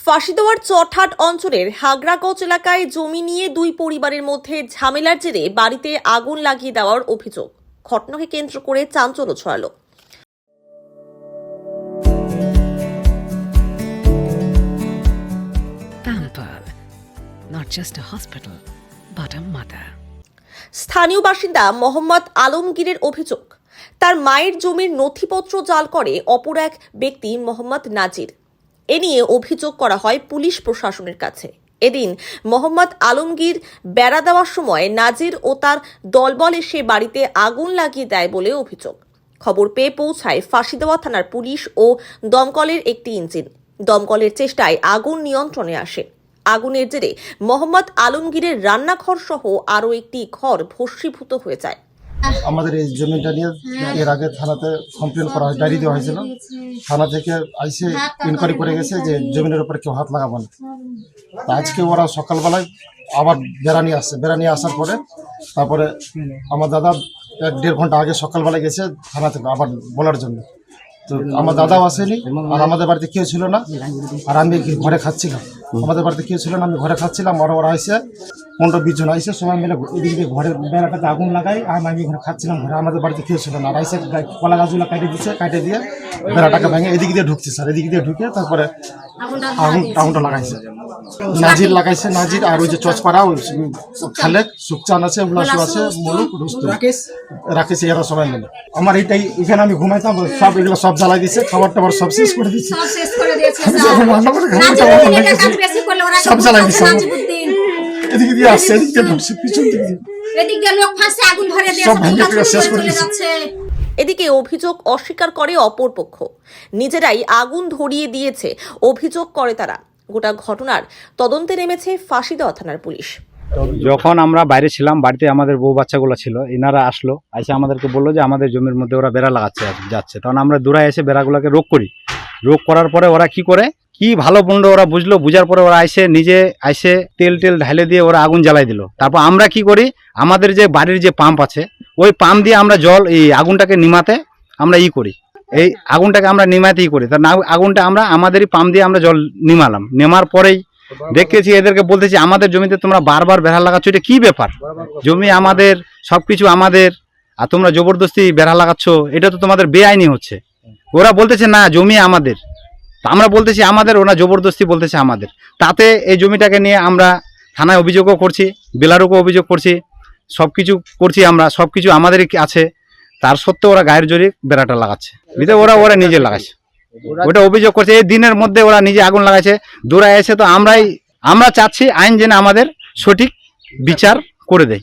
ফাঁসিদেওয়ার চটহাট অঞ্চলের হাগরাগঞ্জ এলাকায় জমি নিয়ে দুই পরিবারের মধ্যে ঝামেলার জেরে বাড়িতে আগুন লাগিয়ে দেওয়ার অভিযোগ। ঘটনাকে কেন্দ্র করে চাঞ্চল্য ছড়ালো। Pampered, not just a hospital, but a mother. স্থানীয় বাসিন্দা মোহাম্মদ আলমগীরের অভিযোগ, তার মায়ের জমির নথিপত্র জাল করে অপর এক ব্যক্তি মোহাম্মদ নাজির। এ নিয়ে অভিযোগ করা হয় পুলিশ প্রশাসনের কাছে। এদিন মোহাম্মদ আলমগীর বেড়া দেওয়ার সময় নাজির ও তার দলবল এসে বাড়িতে আগুন লাগিয়ে দেয় বলে অভিযোগ। খবর পেয়ে পৌঁছায় ফাঁসিদেওয়া থানার পুলিশ ও দমকলের একটি ইঞ্জিন। দমকলের চেষ্টায় আগুন নিয়ন্ত্রণে আসে। আগুনের জেরে মোহাম্মদ আলমগীরের রান্নাঘর সহ আরও একটি ঘর ভস্মীভূত হয়ে যায়। আমাদের এই জমিটা নিয়ে এর আগে থানাতে কমপ্লেন করা হয়, ডায়েরি দেওয়া হয়েছিল। থানা থেকে আইসে ইনকোয়ারি করে গেছে যে জমিনের উপরে কেউ হাত লাগাবো না। আজকে ওরা সকালবেলায় আবার বেড়া নিয়ে আসার পরে তারপরে আমার দাদা 1-1.5 ঘন্টা আগে সকালবেলায় গেছে থানা থেকে আবার বলার জন্য। তো আমার দাদাও আসেনি, আর আমাদের বাড়িতে কেউ ছিল না, আর আমি ঘরে খাচ্ছিলাম। আমাদের বাড়িতে কেউ ছিল না, আমি ঘরে খাচ্ছিলাম। আর ওরা আইসে 15-20 জন আইসে সবাই মিলে এদিকে ঘরের বেড়াটাতে আগুন লাগাই, আর আমি ঘরে খাচ্ছিলাম। ঘরে আমাদের বাড়িতে কেউ ছিল না, আর আইসে কলা গাছগুলো কাটে দিয়ে বেড়াটাকে ভেঙে এদিক দিয়ে ঢুকছে স্যার। এদিক দিয়ে ঢুকে তারপরে আগুনটা লাগাইছে। নাজির লাগাইছে, নাজির। আর ওই যে চচপাড়া ওই খালেক সুকচান আছে, উল্লাসু আছে, মুলুক রুস্তু রাকেশ, এরা সবাই মিলে আমার এখানে আমি ঘুমাইতাম, সব এগুলো সব জ্বালাই দিচ্ছে। খাবার টাবার সব শেষ করে দিচ্ছে, সব জ্বালাই দিচ্ছে। এদিকে দিয়ে আসছে, এদিক দিয়ে ঢুকছে, পিছন দিকে সব ভেঙে শেষ করে দিচ্ছে। এদিকে অভিযোগ অস্বীকার করে অপরপক্ষ, নিজেরাই আগুন ধরিয়ে দিয়েছে অভিযোগ করে তারা। গোটা ঘটনার তদন্তে নেমেছে ফাঁসিদেওয়া থানার পুলিশ। যখন আমরা বাইরে ছিলাম, বাড়িতে আমাদের বউ বাচ্চাগুলো ছিল, এনারা আসলো, এসে আমাদেরকে বললো যে আমাদের জমির মধ্যে ওরা বেড়া লাগাচ্ছে যাচ্ছে। তখন আমরা দূরায় এসে বেড়াগুলোকে রোক করি। রোক করার পরে ওরা কি করে, কি ভালো মন্দ ওরা বুঝলো, বুঝার পরে ওরা নিজে তেল ঢালে দিয়ে ওরা আগুন জ্বালাই দিল। তারপর আমরা কি করি, আমাদের যে বাড়ির যে পাম্প আছে, ওই পাম্প দিয়ে আমরা এই আগুনটাকে নিমাতে আমরা করি, এই আগুনটাকে আমরা নিমাতেই করি। তার আগুনটা আমরা আমাদেরই পাম্প দিয়ে আমরা জল নিমালাম। নেমার পরেই দেখেছি, এদেরকে বলতেছি আমাদের জমিতে তোমরা বারবার বেড়া লাগাচ্ছ, এটা কি ব্যাপার? জমি আমাদের, সবকিছু আমাদের, আর তোমরা জবরদস্তি বেড়া লাগাচ্ছ, এটা তো তোমাদের বেআইনি হচ্ছে। ওরা বলতেছে না জমি আমাদের, আমরা বলতেছি আমাদের, ওরা জবরদস্তি বলতেছে আমাদের। তাতে এই জমিটাকে নিয়ে আমরা থানায় অভিযোগও করছি, বেলারুকও অভিযোগ করছি, সবকিছু করছি আমরা, সবকিছু আমাদেরই আছে। তার সত্ত্বেও ওরা গায়ের জোরে বেড়াটা লাগাচ্ছে, ওরা নিজে লাগাচ্ছে, ওটা অভিযোগ করছে। এই দিনের মধ্যে ওরা নিজে আগুন লাগাচ্ছে, দূরায় এসে। তো আমরা চাচ্ছি আইন যেন আমাদের সঠিক বিচার করে দেয়।